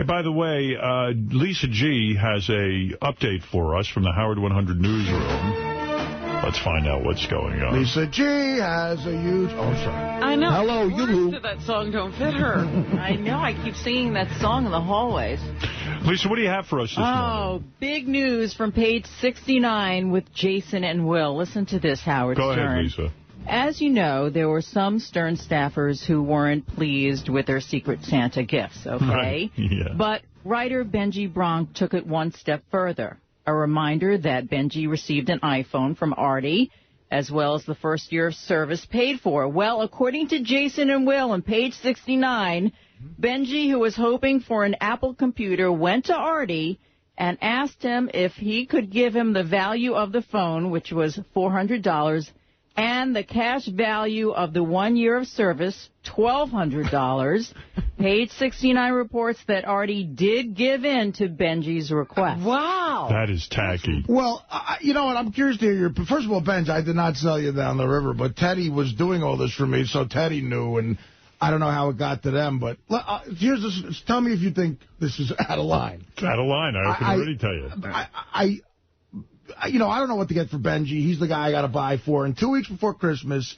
by the way, Lisa G has a update for us from the Howard 100 newsroom. Let's find out what's going on. Lisa G has a huge... Oh, sorry. I know. Hello, the words to that song don't fit her. I know. I keep singing that song in the hallways. Lisa, what do you have for us this morning? Oh, big news from page 69 with Jason and Will. Listen to this, Howard Stern. Go ahead, Lisa. As you know, there were some Stern staffers who weren't pleased with their Secret Santa gifts, okay? Right. Yeah. But writer Benjy Bronk took it one step further. A reminder that Benjy received an iPhone from Artie, as well as the first year of service paid for. Well, according to Jason and Will on page 69, Benjy, who was hoping for an Apple computer, went to Artie and asked him if he could give him the value of the phone, which was $400, and the cash value of the 1 year of service, $1,200. Page 69 reports that Artie did give in to Benjy's request. Wow. That is tacky. Well, you know what? I'm curious to hear your... First of all, Benj, I did not sell you down the river, but Teddy was doing all this for me, so Teddy knew, and I don't know how it got to them, but here's this. Tell me if you think this is out of line. It's out of line. I can already tell you. You know, I don't know what to get for Benjy. He's the guy I got to buy for. And 2 weeks before Christmas,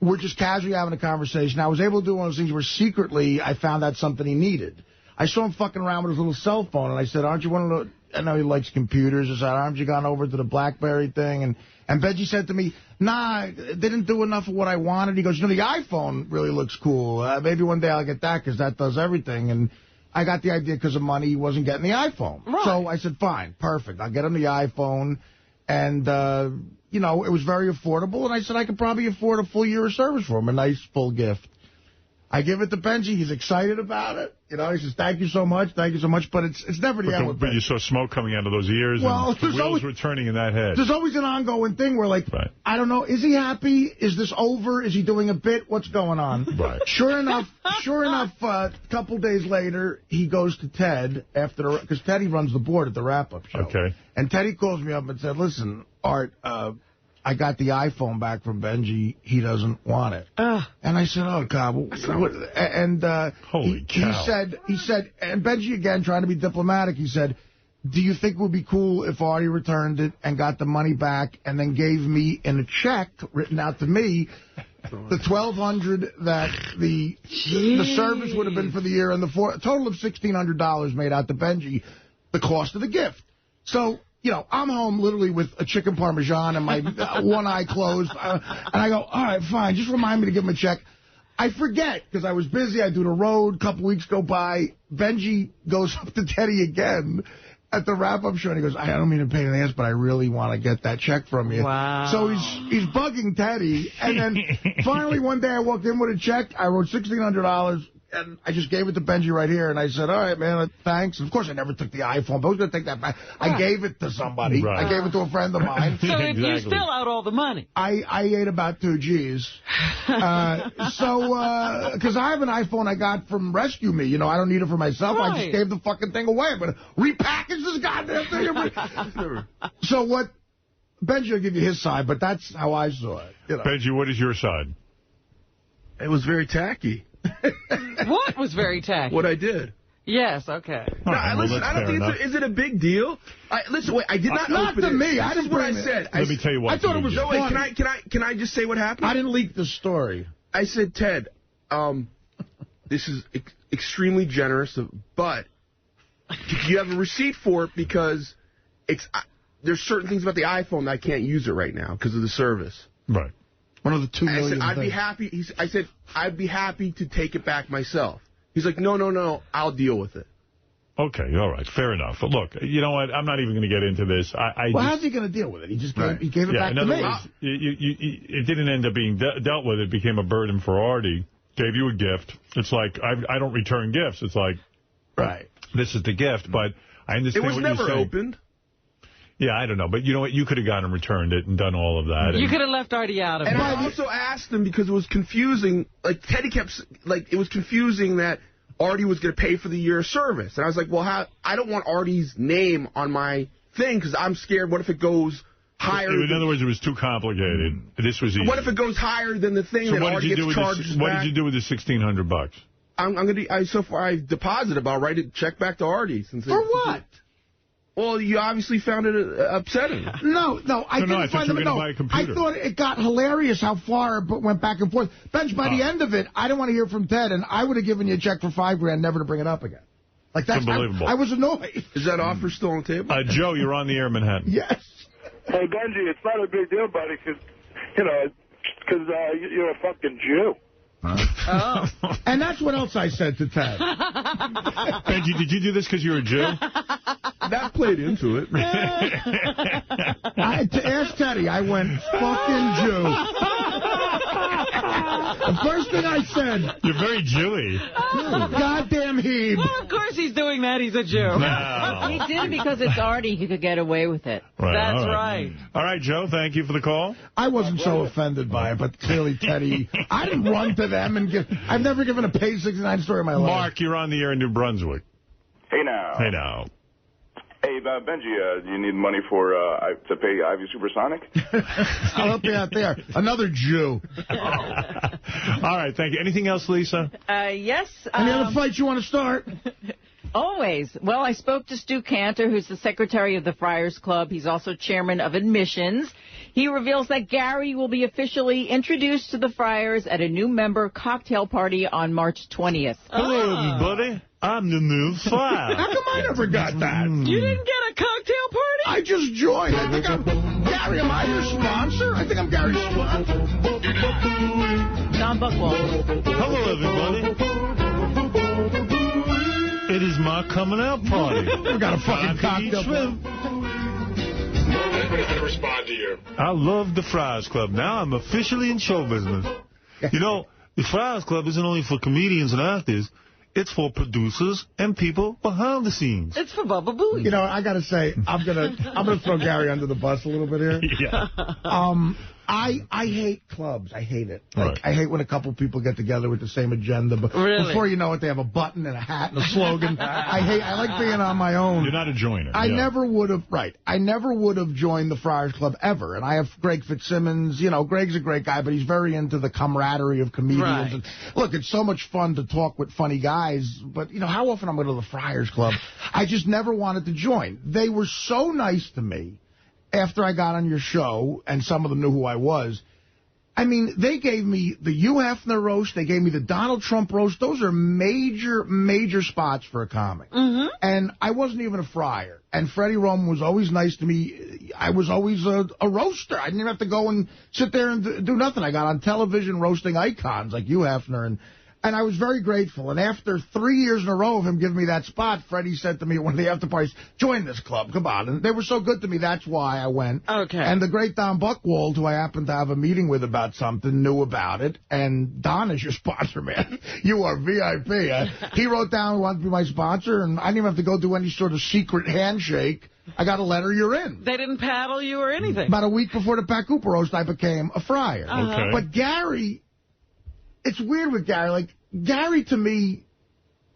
we're just casually having a conversation. I was able to do one of those things where secretly I found out something he needed. I saw him fucking around with his little cell phone, and I said, aren't you one of the... I know he likes computers. I said, aren't you gone over to the BlackBerry thing? And Benjy said to me, nah, they didn't do enough of what I wanted. He goes, you know, the iPhone really looks cool. Maybe one day I'll get that because that does everything. And I got the idea because of money he wasn't getting the iPhone. Right. So I said, fine, perfect. I'll get him the iPhone. And, you know, it was very affordable. And I said I could probably afford a full year of service for him, a nice full gift. I give it to Benjy. He's excited about it. You know, he says, thank you so much, but it's never the end with But you saw smoke coming out of those ears, and the wheels were turning in that head. There's always an ongoing thing where, like, right. I don't know, is he happy? Is this over? Is he doing a bit? What's going on? Right. Sure enough, a couple days later, he goes to Ted, because Teddy runs the board at the wrap-up show. Okay. And Teddy calls me up and said, listen, Art, I got the iPhone back from Benjy. He doesn't want it. And I said, oh, God. And holy cow. He said, and Benjy, again, trying to be diplomatic, he said, do you think it would be cool if Artie returned it and got the money back and then gave me in a check written out to me the $1,200 that the service would have been for the year and the total of $1,600 made out to Benjy, the cost of the gift. So... You know, I'm home literally with a chicken parmesan and my one eye closed. And I go, all right, fine. Just remind me to give him a check. I forget because I was busy. I do the road. A couple weeks go by. Benjy goes up to Teddy again at the wrap-up show. And he goes, I don't mean to pay in the ass, but I really want to get that check from you. Wow. So he's bugging Teddy. And then finally one day I walked in with a check. I wrote $1,600. And I just gave it to Benjy right here, and I said, all right, man, thanks. Of course, I never took the iPhone, but I was going to take that back. I gave it to somebody. Right. I gave it to a friend of mine. So exactly. You spill out all the money. I ate about 2 G's. Because I have an iPhone I got from Rescue Me. You know, I don't need it for myself. Right. I just gave the fucking thing away. I'm going to repackage this goddamn thing. So what, Benjy will give you his side, but that's how I saw it. You know. Benjy, what is your side? It was very tacky. What was very tacky? What I did. Yes, okay. No, listen, I don't think is it a big deal? Listen, wait, I did not open to me. This is what I said. Let me tell you what. I thought it was funny. Can I just say what happened? I didn't leak the story. I said, Ted, this is extremely generous, but you have a receipt for it because there's certain things about the iPhone that I can't use it right now because of the service. Right. One of the 2 million I said, I'd be happy. I said, I'd be happy to take it back myself. He's like, no, I'll deal with it. Okay, all right, fair enough. But look, you know what? I'm not even going to get into this. How's he going to deal with it? He just gave it back to me. In other words, it didn't end up being dealt with. It became a burden for Artie. Gave you a gift. It's like, I don't return gifts. It's like, right. This is the gift, but I understand what you're saying. It was never opened. Yeah, I don't know. But you know what? You could have gone and returned it and done all of that. You could have left Artie out of it. And I also asked him because it was confusing. Like, Teddy kept, it was confusing that Artie was going to pay for the year of service. And I was like, well, I don't want Artie's name on my thing because I'm scared. What if it goes higher? In other words, it was too complicated. This was easy. What if it goes higher than the thing that Artie gets charged back? What did you do with the $1,600? so far I've deposited. I'll write a check back to Artie. For what? Well, you obviously found it upsetting. No, I didn't I thought you were going to buy a computer. I thought it got hilarious how far it went back and forth. Benj, by the end of it, I didn't want to hear from Ted, and I would have given you a check for $5,000 never to bring it up again. Like that's unbelievable. I was annoyed. Is that offer still on the table? Joe, you're on the air in Manhattan. Yes. Hey, Benji, it's not a big deal, buddy, because you're a fucking Jew. Oh. And that's what else I said to Ted. Benji, did you do this because you're a Jew? That played into it. To ask Teddy, I went, fucking Jew. The first thing I said... You're very Jewy. Goddamn Hebe. Well, of course he's doing that. He's a Jew. No. He did it because it's Artie. He could get away with it. Right, That's all right. All right, Joe, thank you for the call. I wasn't so offended by it, but clearly Teddy... I didn't run to them and give... I've never given a page 69 story in my life. Mark, you're on the air in New Brunswick. Hey, now. Hey, now. Hey, Benji, do you need money to pay Ivy Supersonic? I'll help you out there. Another Jew. All right, thank you. Anything else, Lisa? Yes. Any other fights you want to start? Always. Well, I spoke to Stu Cantor, who's the secretary of the Friars Club. He's also chairman of admissions. He reveals that Gary will be officially introduced to the Friars at a new member cocktail party on March 20th. Hello, everybody. I'm the new Friar. How come I never got that? You didn't get a cocktail party? I just joined. I think I'm... Gary, am I your sponsor? I think I'm Gary's sponsor. Don Buchwald. Hello, everybody. It is my coming out party. We got a fucking cocktail party. Nobody's going to respond to you. I love the Friars Club. Now I'm officially in show business. You know, the Friars Club isn't only for comedians and actors. It's for producers and people behind the scenes. It's for Bubba Booey. You know, I got to say, I'm gonna throw Gary under the bus a little bit here. Yeah. I hate clubs. I hate it. Like, Right. I hate when a couple people get together with the same agenda, but Really? before you know it, they have a button and a hat and a slogan. I like being on my own. You're not a joiner. I never would have joined the Friars Club ever. And I have Greg Fitzsimmons. You know, Greg's a great guy, but he's very into the camaraderie of comedians. Right. And look, it's so much fun to talk with funny guys, but, you know, how often I'm going to the Friars Club? I just never wanted to join. They were so nice to me after I got on your show, and some of them knew who I was. I mean, they gave me the Hugh Hefner roast. They gave me the Donald Trump roast. Those are major, major spots for a comic. Mm-hmm. And I wasn't even a friar. And Freddie Rome was always nice to me. I was always a roaster. I didn't even have to go and sit there and do nothing. I got on television roasting icons like Hugh Hefner, and I was very grateful. And after 3 years in a row of him giving me that spot, Freddie said to me at one of the after parties, join this club, come on. And they were so good to me, that's why I went. Okay. And the great Don Buchwald, who I happened to have a meeting with about something, knew about it. And Don is your sponsor, man. You are VIP. He wrote down he wanted to be my sponsor, and I didn't even have to go do any sort of secret handshake. I got a letter, you're in. They didn't paddle you or anything? About a week before the Pat Cooper roast, I became a friar. Okay. But Gary... It's weird with Gary. Like, Gary, to me,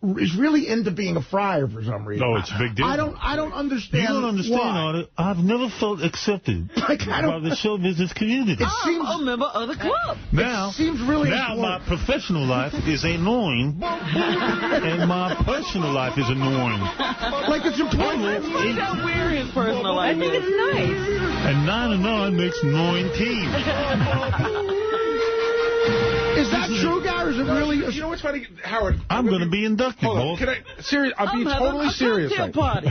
is really into being a friar for some reason. No, it's a big deal. I don't understand. You don't understand, Artie. I've never felt accepted by the show business community. It seems a member of the club. Now, it seems really now my important. professional life is annoying, and my personal life is annoying. Like, it's important. Find out where his personal life I think is. it's nice. And 9 and 9 makes 19. Is that true, Gary? Is it really? You know what's funny, Howard? I'm going to be inducted, Hold on. Wolf. Can I? Serious? I'm being totally serious. Cocktail party.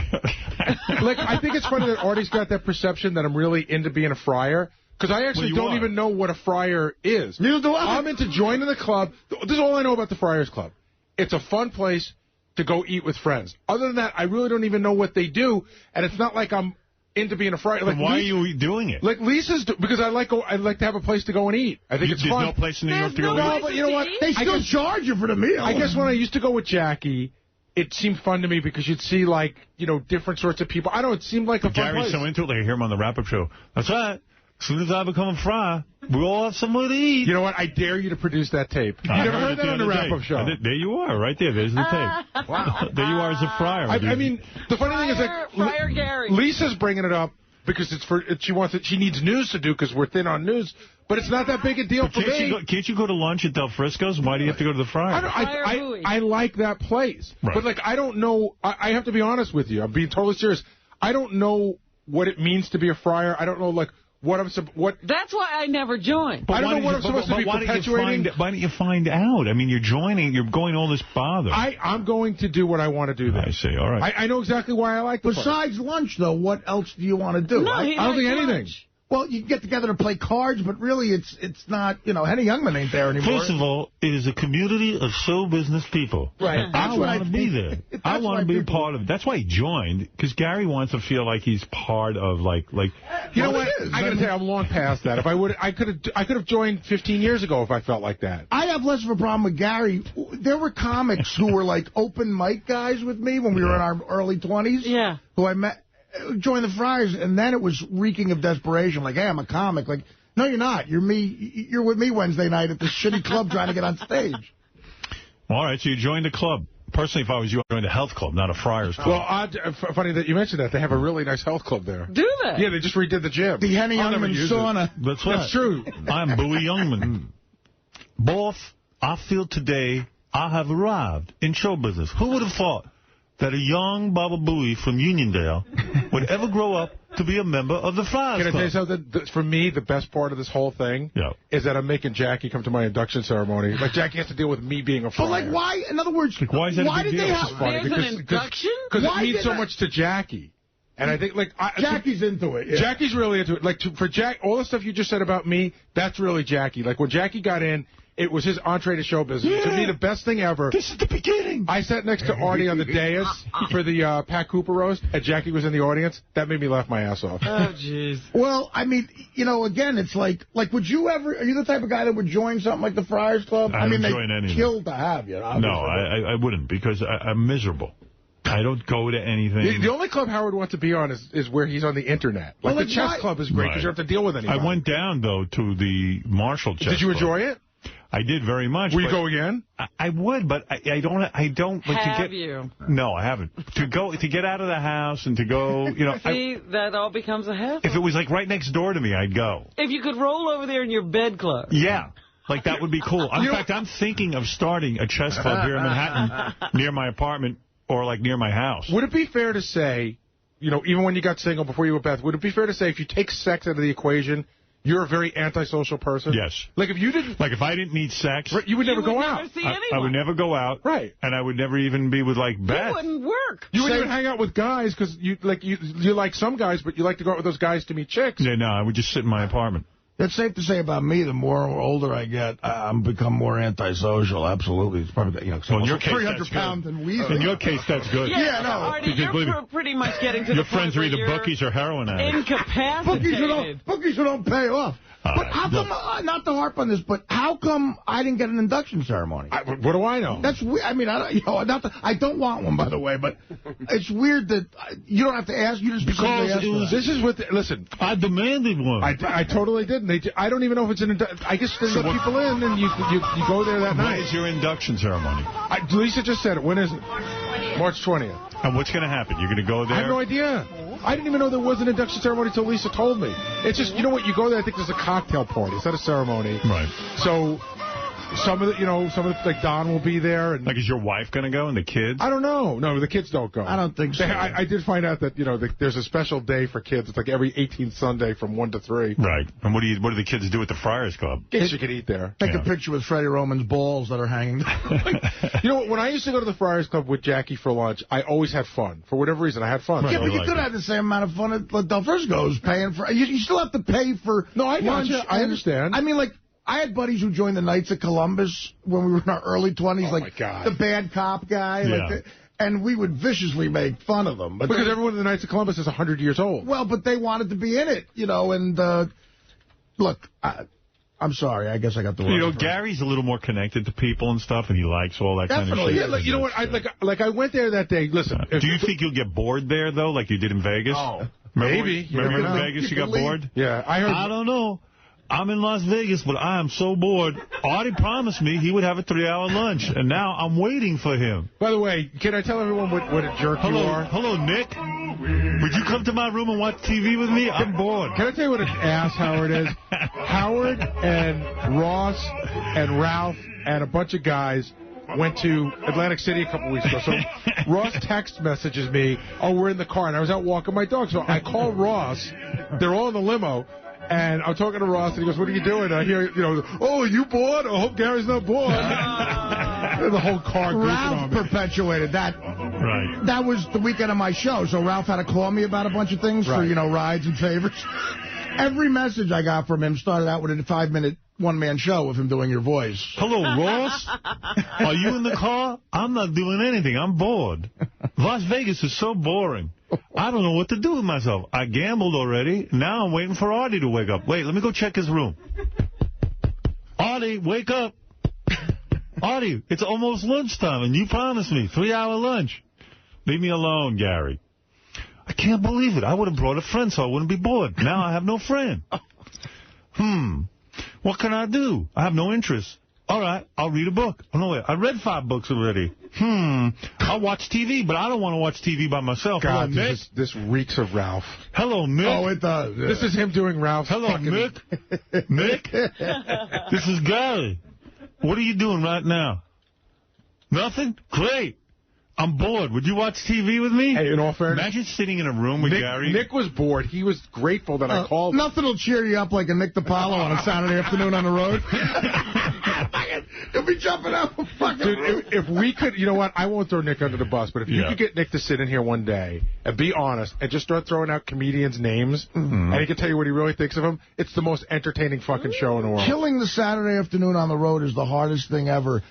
Like, I think it's funny that Artie's got that perception that I'm really into being a friar. Because I actually don't even know what a friar is. Neither do I. I'm into joining the club. This is all I know about the Friars Club. It's a fun place to go eat with friends. Other than that, I really don't even know what they do. And it's not like I'm into being a friar. Like, why are you doing it? Like Lisa's, because I like to have a place to go and eat. I think it's fun. There's no place in New York to go No, eat? but you know what? They still charge you for the meal. I guess when I used to go with Jackie, it seemed fun to me because you'd see, like, you know, different sorts of people. I don't know, it seemed like a fun Gary's place. so into it, like I hear him on the wrap-up show. That's right. As soon as I become a friar, we'll all have somewhere to eat. You know what? I dare you to produce that tape. You never heard that on the wrap-up show. There you are, right there. There's the tape. Wow. There you are as a friar. I mean, the funny thing is, like, Friar Gary. Lisa's bringing it up because she needs news to do because we're thin on news. But it's not that big a deal for me. Can't you go to lunch at Del Frisco's? Why do you have to go to the Friars? I like that place. Right. But, like, I don't know. I have to be honest with you. I'm being totally serious. I don't know what it means to be a friar. I don't know, like, what. That's why I never joined. I don't know what I'm supposed to be perpetuating. Why don't you find out? I mean, you're going all this bother. I'm going to do what I want to do there. I see. All right. I know exactly why I like the Besides lunch, though, what else do you want to do? No, I don't think anything. Well, you can get together to play cards, but really it's not, Henny Youngman ain't there anymore. First of all, it is a community of show business people. Right. I want to be there. I want to be a part of it. That's why he joined, because Gary wants to feel like he's part of, like. You know what? I got to tell you, I'm long past that. If I could have joined 15 years ago if I felt like that. I have less of a problem with Gary. There were comics who were like open mic guys with me when we were in our early 20s. Yeah. Who I met. Joined the Friars, and then it was reeking of desperation. Like, hey, I'm a comic. Like, no, you're not. You're me. You're with me Wednesday night at this shitty club trying to get on stage. All right, so you joined a club. Personally, if I was you, I'd join a health club, not a Friars club. Well, funny that you mentioned that. They have a really nice health club there. Do they? Yeah, they just redid the gym. The Henny Youngman sauna. That's right. That's true. I'm Bowie Youngman. Boss, I feel today I have arrived in show business. Who would have thought that a young Baba Booey from Uniondale would ever grow up to be a member of the Friars Club? Can I tell you something? For me, the best part of this whole thing is that I'm making Jackie come to my induction ceremony. Like, Jackie has to deal with me being a friar. But, like, why? In other words, why is that a big deal? There's an induction? Because it means so much to Jackie. And I think, like... Jackie's into it. Yeah. Jackie's really into it. Like, for Jack, all the stuff you just said about me, that's really Jackie. Like, when Jackie got in, it was his entree to show business. Yeah. To me, the best thing ever. This is the beginning. I sat next to Artie on the dais for the Pat Cooper roast, and Jackie was in the audience. That made me laugh my ass off. Oh, jeez. Well, I mean, again, it's like, would you ever, are you the type of guy that would join something like the Friars Club? I mean, they killed to have you. No, I wouldn't, because I'm miserable. I don't go to anything. The only club Howard wants to be on is where he's on the Internet. Like, the chess club is great because you don't have to deal with anybody. I went down, though, to the Marshall chess Did you enjoy it? I did very much. Will you go again? I would, but I don't. Have you? No, I haven't. To get out of the house and to go, See, that all becomes a hassle. If it was like right next door to me, I'd go. If you could roll over there in your bed club. Yeah. Like, that would be cool. In fact, I'm thinking of starting a chess club here in Manhattan near my apartment or, like, near my house. Would it be fair to say, even when you got single before you were Beth, would it be fair to say if you take sex out of the equation, you're a very antisocial person? Yes. Like, if you didn't... Like, if I didn't need sex... Right, you would never go out. See anyone. I would never go out. Right. And I would never even be with, like, Beth. It wouldn't work. You wouldn't even hang out with guys because you like some guys, but you like to go out with those guys to meet chicks. Yeah, no, I would just sit in my apartment. That's safe to say about me. The more older I get, I'm become more antisocial. Absolutely, it's probably well, in your case, 300 pounds and wheezing. In your case, that's good. Yeah, no. Artie, you're pretty much getting to the point where your friends are either bookies or heroin addicts. Incapacitated. Bookies who don't pay off. But how come, not to harp on this, but how come I didn't get an induction ceremony? What do I know? That's weird. I mean, I don't want one, by the way, but it's weird that you don't have to ask. You just listen. I demanded one. I totally did. I don't even know if it's an induction. I guess they let people in and you go there that night. When is your induction ceremony? Lisa just said it. When is it? March 20th. And what's going to happen? You're going to go there? I have no idea. I didn't even know there was an induction ceremony until Lisa told me. It's just, you know what, you go there, I think there's a cocktail party. It's not a ceremony. Right. So... Some of the, like, Don will be there. And, like, is your wife going to go and the kids? I don't know. No, the kids don't go. I don't think so. I did find out that, there's a special day for kids. It's like every 18th Sunday from 1 to 3. Right. And what do the kids do at the Friars Club? Guess you could eat there. Take a picture with Freddie Roman's balls that are hanging. When I used to go to the Friars Club with Jackie for lunch, I always had fun. For whatever reason, I had fun. Right, but you could have the same amount of fun at Del Frisco's paying for... You still have to pay for lunch. I understand. I mean, like... I had buddies who joined the Knights of Columbus when we were in our early 20s, my God. The bad cop guy. Yeah. And we would viciously make fun of them. Because everyone in the Knights of Columbus is 100 years old. Well, but they wanted to be in it, and look, I'm sorry, I guess I got the wrong Gary's a little more connected to people and stuff, and he likes all that kind of shit. Yeah, you know what, I went there that day, listen. Do you think you'll get bored there, though, like you did in Vegas? Oh. Remember in Vegas you got bored? Yeah, I heard. I don't know. I'm in Las Vegas, but I am so bored. Artie promised me he would have a 3-hour lunch, and now I'm waiting for him. By the way, can I tell everyone what a jerk you are? Hello, Nick. Would you come to my room and watch TV with me? I'm bored. Can I tell you what an ass Howard is? Howard and Ross and Ralph and a bunch of guys went to Atlantic City a couple weeks ago. So Ross text messages me, oh, we're in the car, and I was out walking my dog. So I call Ross. They're all in the limo. And I'm talking to Ross, and he goes, what are you doing? And I hear, oh, are you bored? I hope Gary's not bored. The whole car Ralph perpetuated that. Right. That was the weekend of my show, so Ralph had to call me about a bunch of things for, rides and favors. Every message I got from him started out with a 5-minute one-man show of him doing your voice. Hello, Ross. Are you in the car? I'm not doing anything. I'm bored. Las Vegas is so boring. I don't know what to do with myself. I gambled already. Now I'm waiting for Artie to wake up. Wait, let me go check his room. Artie, wake up. Artie, it's almost lunchtime, and you promised me 3-hour lunch. Leave me alone, Gary. I can't believe it. I would have brought a friend so I wouldn't be bored. Now I have no friend. What can I do? I have no interest. All right, I'll read a book. Oh, no, wait. I read 5 books already. I'll watch TV, but I don't want to watch TV by myself. God, Hello, Mick. This reeks of Ralph. Hello, Mick. Oh, it does. Yeah. This is him doing Ralph's Hello, Mick. Mick. This is Gary. What are you doing right now? Nothing? Great. I'm bored. Would you watch TV with me? Hey, in all fairness, imagine sitting in a room with Gary. Nick was bored. He was grateful that I called. Nothing will cheer you up like a Nick DiPaolo on a Saturday afternoon on the road. You'll be jumping up. Dude, if we could, you know what? I won't throw Nick under the bus, but if you could get Nick to sit in here one day and be honest and just start throwing out comedians' names, and he can tell you what he really thinks of them, it's the most entertaining fucking show in the world. Killing the Saturday afternoon on the road is the hardest thing ever.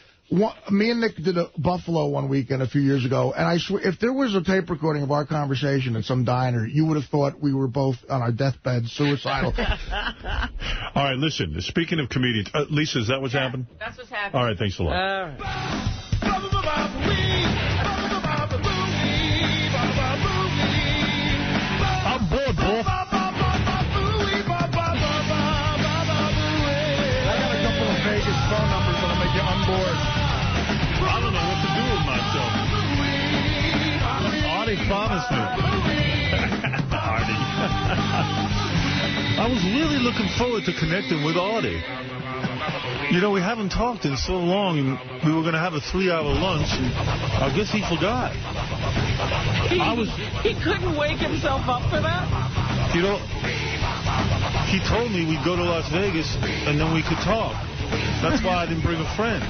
Me and Nick did a Buffalo one weekend a few years ago, and I swear, if there was a tape recording of our conversation at some diner, you would have thought we were both on our deathbed, suicidal. All right, listen, speaking of comedians, Lisa, is that what's happened? That's what's happening. All right, thanks a lot. I'm bored, Paul. I got a couple of Vegas phone numbers that'll make you unbored. I don't know what to do with myself. Artie promised me. Artie. I was really looking forward to connecting with Artie. You know, we haven't talked in so long, and we were going to have a 3-hour lunch, and I guess he forgot. He couldn't wake himself up for that? You know, he told me we'd go to Las Vegas, and then we could talk. That's why I didn't bring a friend.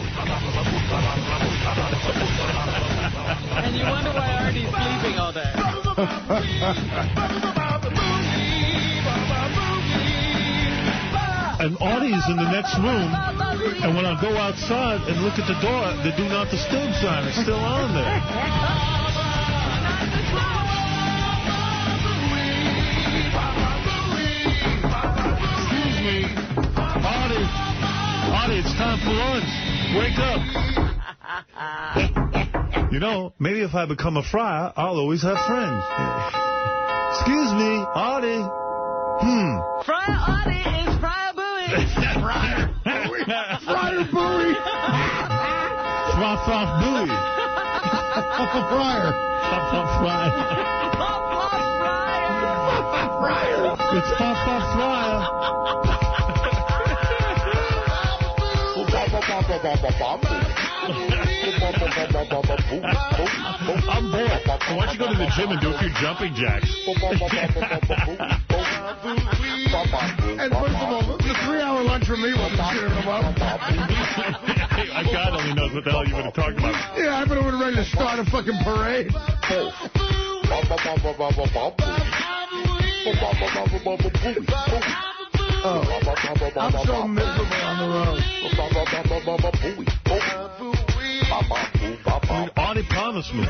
And you wonder why Artie's sleeping all day. And Artie's in the next room, and when I go outside and look at the door, the Do Not Disturb sign is still on there. Excuse me. Artie, it's time for lunch. Wake up. You know, maybe if I become a friar, I'll always have friends. Excuse me, Artie. Friar Artie is Friar Booey. Friar Booey. Friar Booey. Flop Booey. Friar. Flop Friar. Friar. It's Flop Friar. I'm bored. So why don't you go to the gym and do a few jumping jacks? And first of all, the 3-hour lunch for me wasn't cheering him up. God only knows what the hell you would have talked about. Yeah, I would have been ready to start a fucking parade. Oh, I'm so miserable on the road. I mean, Artie promised me.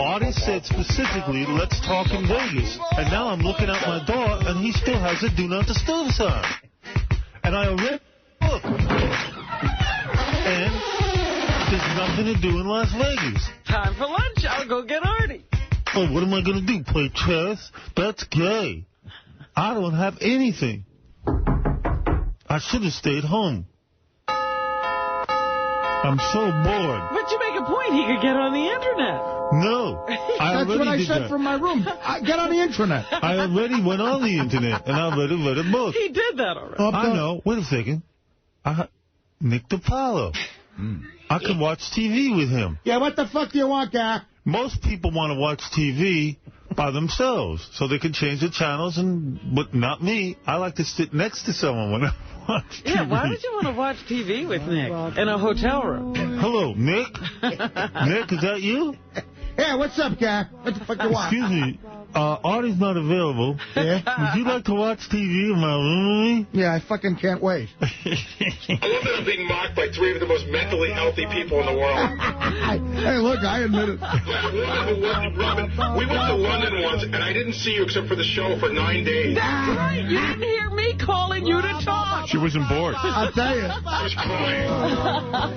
Artie said specifically, let's talk in Vegas. And now I'm looking out my door, and he still has a Do Not Disturb sign. And I read the book. And there's nothing to do in Las Vegas. Time for lunch. I'll go get Artie. Oh, what am I going to do? Play chess? That's gay. I don't have anything. I should have stayed home. I'm so bored. But you make a point. He could get on the internet. No. That's what I said from my room. Get on the internet. I already went on the internet, and I already read a book. He did that already. I know. Wait a second. Nick DiPaolo. I could watch TV with him. Yeah, what the fuck do you want, guy? Most people want to watch TV by themselves, so they can change the channels, but not me. I like to sit next to someone when I watch TV. Yeah, why would you want to watch TV with Nick in a hotel room? Hello, Nick? Nick, is that you? Yeah, what's up, guy? What the fuck you want? Excuse me. Artie's not available. Yeah? Would you like to watch TV in my room? Yeah, I fucking can't wait. I love that I'm being mocked by 3 of the most mentally healthy people in the world. Hey, look, I admit it. Robin, we went to London once, and I didn't see you except for the show for 9 days. That's right. You didn't hear me calling you to talk. She wasn't bored. I'll tell you. I was crying.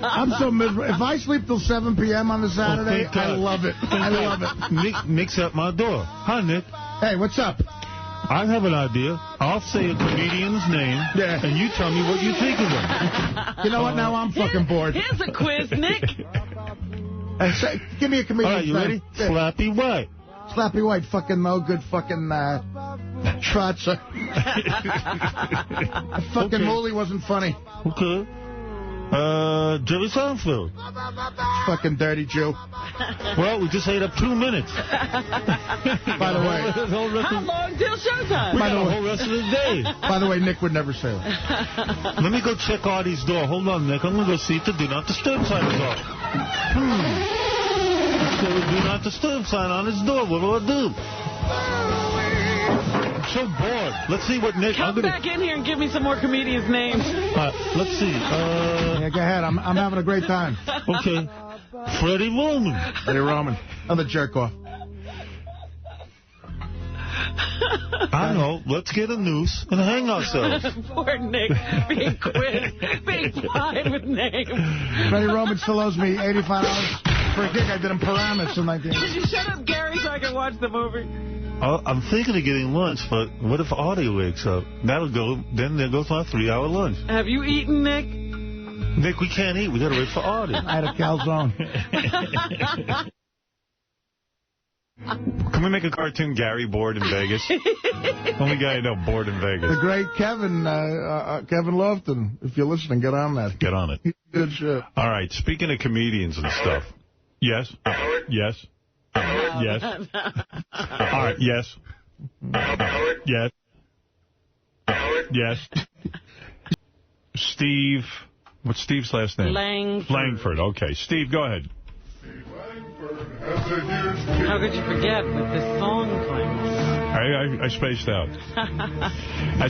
I'm so miserable. If I sleep till 7 p.m. on a Saturday, I love it. I love it. Nick's at my door. Hi, Nick. Hey, what's up? I have an idea. I'll say a comedian's name, and you tell me what you think of them. You know what? Now I'm fucking bored. Here's a quiz, Nick. Give me a comedian's name. All right, you ready? Yeah. Slappy White. Slappy White, fucking no good fucking trotzer. Fucking Mooly wasn't funny. Okay. Jerry Seinfeld. Fucking dirty Jew. Well, we just ate up 2 minutes. By the way. How long till showtime? We got the whole rest of the day. By the way, Nick would never say that. Let me go check Artie's door. Hold on, Nick. I'm going to go see if the Do Not Disturb sign is off. There was a Do Not Disturb sign on his door. What do I do? I'm so bored. Let's see what Nick... Come back in here and give me some more comedians' names. Let's see. Yeah, go ahead. I'm having a great time. Okay. Freddie Roman. Freddie Roman. Another jerk off. I know. Let's get a noose and hang ourselves. Poor Nick being fine with names. Freddie Roman still owes me $85 for a gig I did in Paramus in 19... Did you shut up, Gary, so I can watch the movie? I'm thinking of getting lunch, but what if Artie wakes up? That'll go. Then there goes my 3-hour lunch. Have you eaten, Nick? Nick, we can't eat. We got to wait for Artie. I had a calzone. Can we make a cartoon Gary bored in Vegas? Only guy I know bored in Vegas. The great Kevin Lofton. If you're listening, get on that. Get on it. Good shit. All right. Speaking of comedians and stuff. Yes. Yes. Yes. All right. Yes. Yes. Yes. Steve. What's Steve's last name? Langford. Okay. Steve, go ahead. How could you forget with this song playing? I spaced out.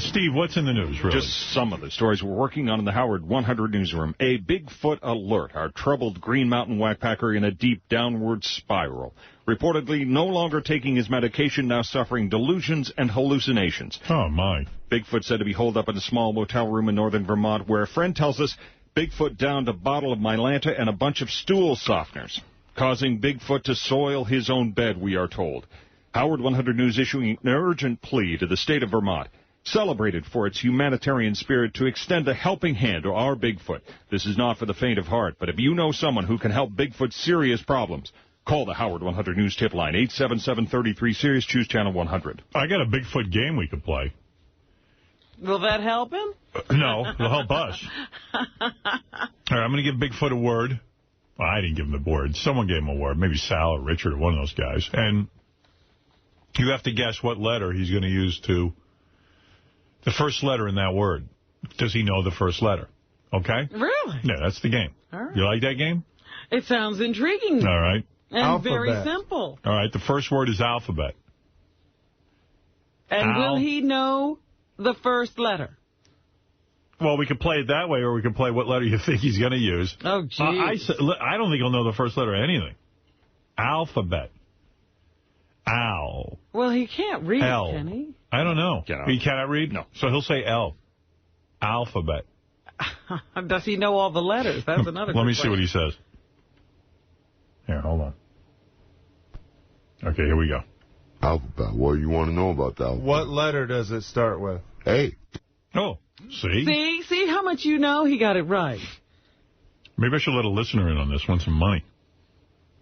Steve, what's in the news, really? Just some of the stories we're working on in the Howard 100 newsroom. A Bigfoot alert. Our troubled Green Mountain whackpacker in a deep downward spiral. Reportedly no longer taking his medication, now suffering delusions and hallucinations. Oh, my. Bigfoot said to be holed up in a small motel room in northern Vermont, where a friend tells us Bigfoot downed a bottle of Mylanta and a bunch of stool softeners, causing Bigfoot to soil his own bed, we are told. Howard 100 News issuing an urgent plea to the state of Vermont, celebrated for its humanitarian spirit, to extend a helping hand to our Bigfoot. This is not for the faint of heart, but if you know someone who can help Bigfoot's serious problems, call the Howard 100 News tip line, 877-33-SIRIUS, choose channel 100. I got a Bigfoot game we could play. Will that help him? No, it'll help us. All right, I'm going to give Bigfoot a word. Well, I didn't give him the word. Someone gave him a word. Maybe Sal or Richard or one of those guys. And you have to guess what letter he's going to use to the first letter in that word. Does he know the first letter? Okay? Really? Yeah, that's the game. All right. You like that game? It sounds intriguing. All right. And Alphabet. very simple. All right, the first word is alphabet. And will he know the first letter? Well, we could play it that way, or we could play what letter you think he's going to use. Oh, geez. I don't think he'll know the first letter of anything. Alphabet. Owl. Well, he can't read, L. can he? I don't know. He cannot read? No. So he'll say L. Alphabet. Does he know all the letters? That's another Let me question. see what he says. Here, hold on. Okay, here we go. Alphabet. What do you want to know about that? What letter does it start with? A. Oh, see? See how much you know? He got it right. Maybe I should let a listener in on this, win some money.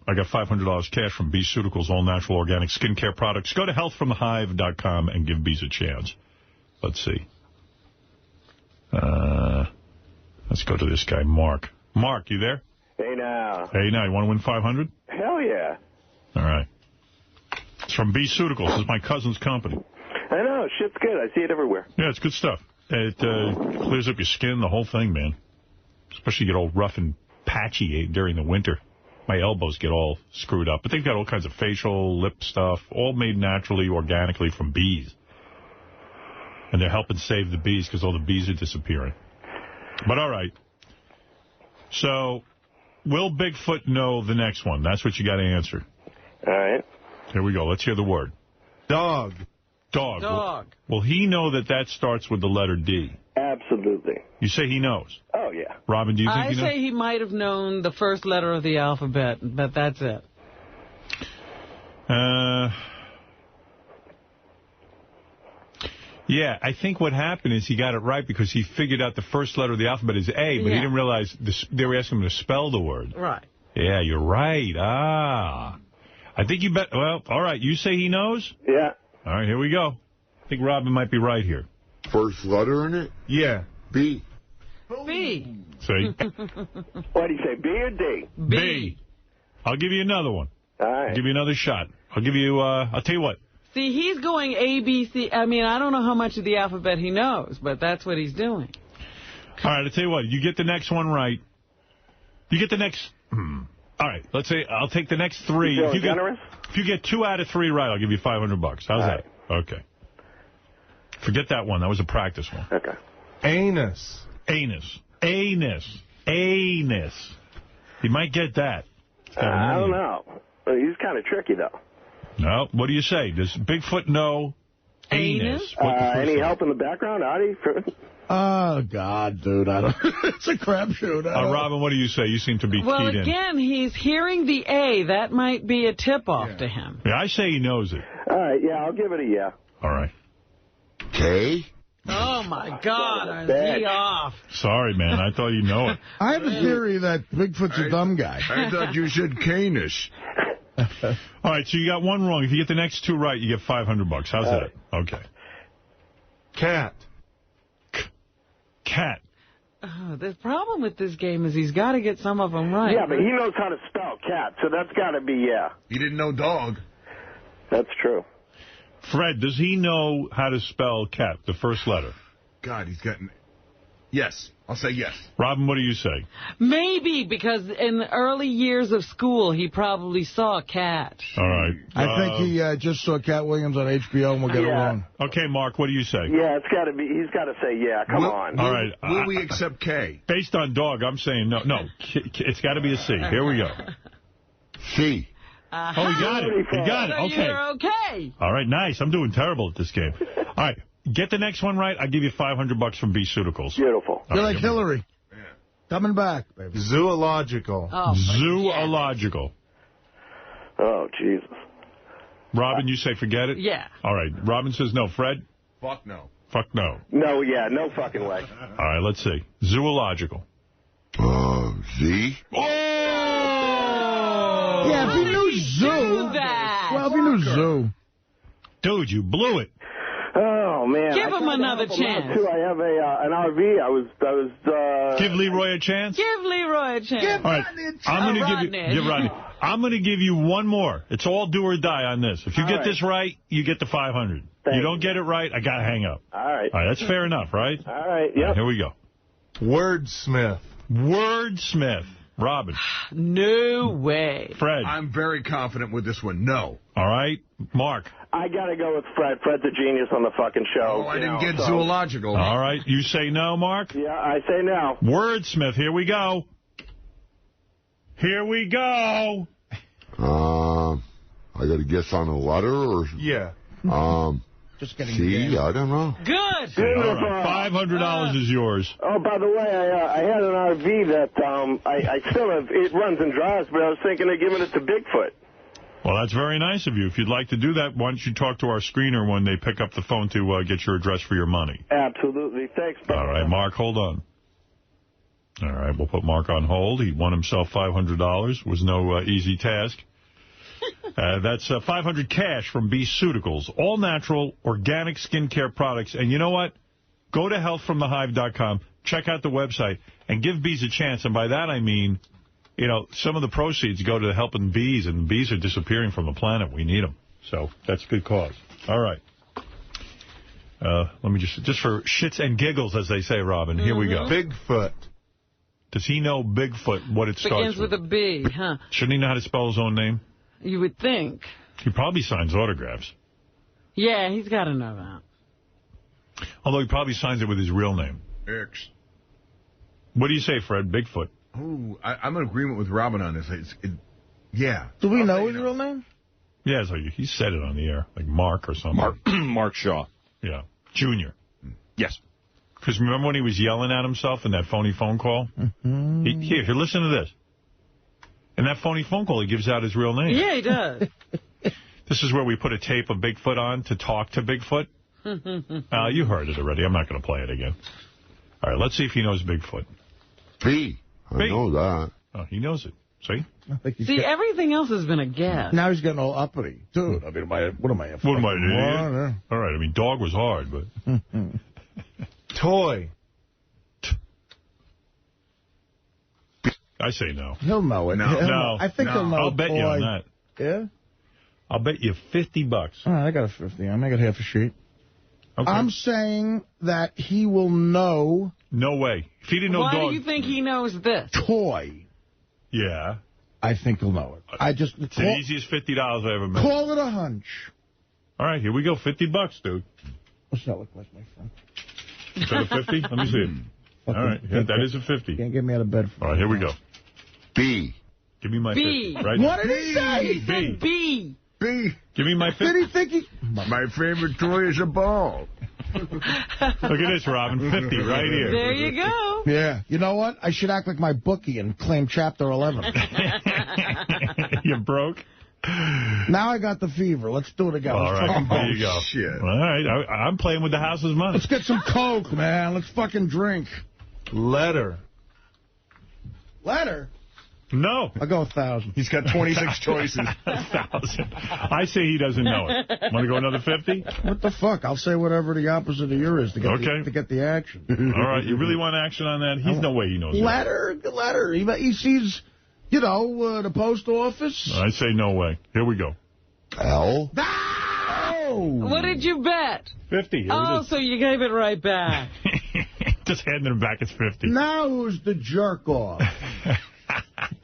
I got $500 cash from Beeceuticals, all natural organic skincare products. Go to healthfromthehive.com and give Bees a chance. Let's see. Let's go to this guy, Mark. Mark, you there? Hey, now. Hey, now, you want to win 500? Hell yeah. All right. It's from Beeceuticals. This is my cousin's company. I know. Shit's good. I see it everywhere. Yeah, it's good stuff. It clears up your skin, the whole thing, man. Especially you get all rough and patchy during the winter. My elbows get all screwed up. But they've got all kinds of facial, lip stuff, all made naturally, organically from bees. And they're helping save the bees because all the bees are disappearing. But all right. So, will Bigfoot know the next one? That's what you got to answer. All right. Here we go. Let's hear the word. Dog. Dog. Dog. Will he know that starts with the letter D? Absolutely. You say he knows? Oh, yeah. Robin, do you think I he knows? say he might have known the first letter of the alphabet, but that's it. Yeah, I think what happened is he got it right because he figured out the first letter of the alphabet is A, but he didn't realize they were asking him to spell the word. Right. Yeah, you're right. I think you bet. Well, all right. You say he knows? Yeah. All right, here we go. I think Robin might be right here. First letter in it? Yeah. B. B. See? What do you say, B or D? B. I'll give you another one. All right. I'll give you another shot. I'll give you, I'll tell you what. See, he's going A, B, C. I mean, I don't know how much of the alphabet he knows, but that's what he's doing. All right, I'll tell you what. You get the next one right. You get the next... All right, let's say I'll take the next three. You feeling generous? If you get 2 out of 3 right, I'll give you $500. How's that? Okay. Forget that one. That was a practice one. Okay. Anus. Anus. Anus. Anus. You might get that. I don't know. He's kind of tricky, though. No. What do you say? Does Bigfoot know anus? Any help in the background, Artie? Oh, God, dude. I don't. It's a crapshoot. Robin, what do you say? You seem to be well, keyed in. Well, again, he's hearing the A. That might be a tip-off to him. Yeah, I say he knows it. All right, yeah, I'll give it a yeah. All right. K? Oh, my God. Is he off? Sorry, man. I thought you know it. I have a theory that Bigfoot's a dumb guy. I thought you said canis. All right, so you got one wrong. If you get the next 2 right, you get $500. How's that? Okay. Cat. Cat. Oh, the problem with this game is he's got to get some of them right. Yeah, but he knows how to spell cat, so that's got to be yeah. He didn't know dog. That's true. Fred, does he know how to spell cat, the first letter? God, he's gotten... Yes. I'll say yes. Robin, what do you say? Maybe, because in the early years of school, he probably saw Cat. All right. I think he just saw Cat Williams on HBO and we'll get it wrong. Okay, Mark, what do you say? Yeah, it's got to be. He's got to say yeah. Come on. All right. Will we accept K? Based on dog, I'm saying no. No, it's got to be a C. Here we go. C. Oh, he got it. He got it. So Okay. you're okay. All right, nice. I'm doing terrible at this game. All right. Get the next one right, I'll give you $500 from Beeceuticals. Beautiful. You're like Hillary. Yeah. Coming back, baby. Zoological. Oh, Zoological. Oh, Jesus. Robin, you say forget it? Yeah. All right. Robin says no. Fred? Fuck no. Fuck no. No, yeah, no fucking way. All right, let's see. Zoological. Z? Oh! Yeah, if he knew zoo. Well, if he knew zoo. Dude, you blew it. Oh, man. Give him another chance. I have an RV. I was Give Leroy a chance? Give Leroy a chance. Give all right. I'm going to give Rodney. I'm going to give you one more. It's all do or die on this. If you get this right, you get the 500. You don't get it right, I got to hang up. All right. All right, that's fair enough, right? All right, yep. Here we go. Wordsmith. Wordsmith. Robin. No way. Fred. I'm very confident with this one. No. All right. Mark. I got to go with Fred. Fred's a genius on the fucking show. Oh, I didn't get zoological. All right. You say no, Mark? Yeah, I say no. Wordsmith. Here we go. Here we go. I got to guess on a letter or... Yeah. Just getting C? I don't know. Good. All right. $500 is yours. Oh, by the way, I had an RV that I still have. It runs and drives, but I was thinking of giving it to Bigfoot. Well, that's very nice of you. If you'd like to do that, why don't you talk to our screener when they pick up the phone to get your address for your money? Absolutely. Thanks, brother. All right, Mark, hold on. All right, we'll put Mark on hold. He won himself $500. Was no easy task. That's $500 cash from B-Ceuticals. All natural, organic skincare products. And you know what? Go to healthfromthehive.com, check out the website, and give bees a chance. And by that I mean, you know, some of the proceeds go to helping bees, and bees are disappearing from the planet. We need them. So that's a good cause. All right. Let me just for shits and giggles, as they say, Robin, here we go. Bigfoot. Does he know Bigfoot, what it starts Begins with a B, huh? Shouldn't he know how to spell his own name? You would think. He probably signs autographs. Yeah, he's got to know that. Although he probably signs it with his real name. X. What do you say, Fred? Bigfoot. Oh, I'm in agreement with Robin on this. Yeah. Do we know his real name? Yeah, it's like he said it on the air, like Mark or something. Mark Shaw. Yeah. Junior. Yes. Because remember when he was yelling at himself in that phony phone call? Mm-hmm. Here, listen to this. In that phony phone call, he gives out his real name. Yeah, he does. This is where we put a tape of Bigfoot on to talk to Bigfoot. You heard it already. I'm not going to play it again. All right, let's see if he knows Bigfoot. I know that. Oh, he knows it. See? See, everything else has been a guess. Now he's getting all uppity. Dude, I mean, what am I? What am I, an idiot? All right, I mean, dog was hard, but... Toy. I say no. He'll know it. No. I think he'll know. I'll bet you on that. Yeah? I'll bet you $50. All right, I got a 50. I got half a sheet. Okay. I'm saying that he will know... No way. If he didn't know Why dog... do you think he knows this? Toy. Yeah. I think he'll know it. It's the easiest $50 I ever made. Call it a hunch. All right, here we go. $50, dude. What's that look like, my friend? Is that a 50? Let me see it. All right, yeah, that is a 50. Can't get me out of bed. All right, here we go. B. Give me my B. 50. Right What did he say? B. B. B. Give me my 50. Did he think he... My favorite toy is a ball. Look at this, Robin. 50 right here. There you go. Yeah. You know what? I should act like my bookie and claim Chapter 11. You broke? Now I got the fever. Let's do it again. All right, there you go. Shit. All right, I'm playing with the house's money. Let's get some Coke, man. Let's fucking drink. Letter. Letter? No. I'll go 1,000. He's got 26 choices. 1,000. I say he doesn't know it. Want to go another 50? What the fuck? I'll say whatever the opposite of yours to get the action. All right, you really want action on that? He's no way he knows Letter? Letter. He sees, you know, the post office. I say no way. Here we go. L. Oh! What did you bet? 50. Here Oh, so you gave it right back. Just handing him back his 50. Now who's the jerk off?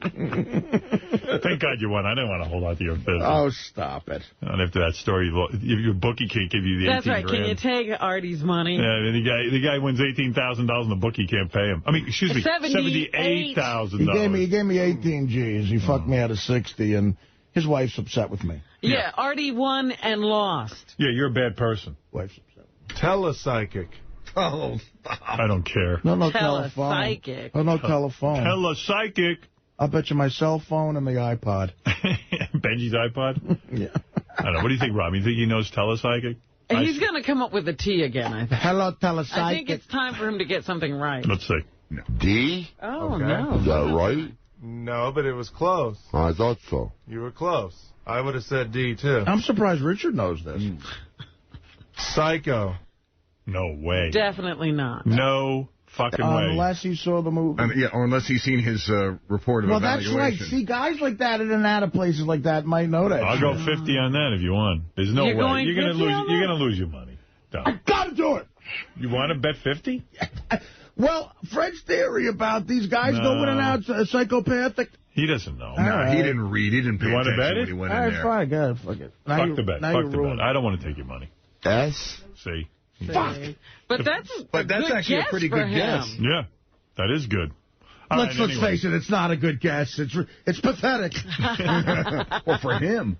Thank God you won. I didn't want to hold on to your 50. Oh, stop it. And after that story, your bookie can't give you the That's right. grand. Can you take Artie's money? Yeah, the guy wins $18,000 and the bookie can't pay him. I mean, excuse me, $78,000. He gave me 18 G's. He fucked me out of 60, and his wife's upset with me. Yeah, Artie won and lost. Yeah, you're a bad person. Wife's upset. Telepsychic. Oh, I don't care. No telephone. Telepsychic. Oh, no telephone. Telepsychic. I'll bet you my cell phone and the iPod. Benji's iPod? Yeah. I don't know. What do you think, Rob? You think he knows telepsychic? He's going to come up with a T again, I think. Hello, telepsychic. I think it's time for him to get something right. Let's see. No. D? Oh, Okay. no. Is that right? No, but it was close. I thought so. You were close. I would have said D, too. I'm surprised Richard knows this. Psycho. No way. Definitely not. No fucking way. Unless he saw the movie. Or unless he's seen his report of well, that's evaluation. right. See, guys like that in and out of places like that might know that. I'll go 50 on that if you want. There's no way. You're going to lose. You're going to lose your money. I got to do it. You want to bet 50? Well, Fred's theory about these guys going in and out psychopathic. He doesn't know. No, he didn't read. He didn't pay you want to bet attention it? when he went All in right, there. fine. Go fuck it. Fuck the bet. Fuck the bet. I don't want to take your money. S? See? Fuck. But that's actually a pretty good guess. Yeah, that is good. Let's face it, it's not a good guess. It's pathetic. Well, for him.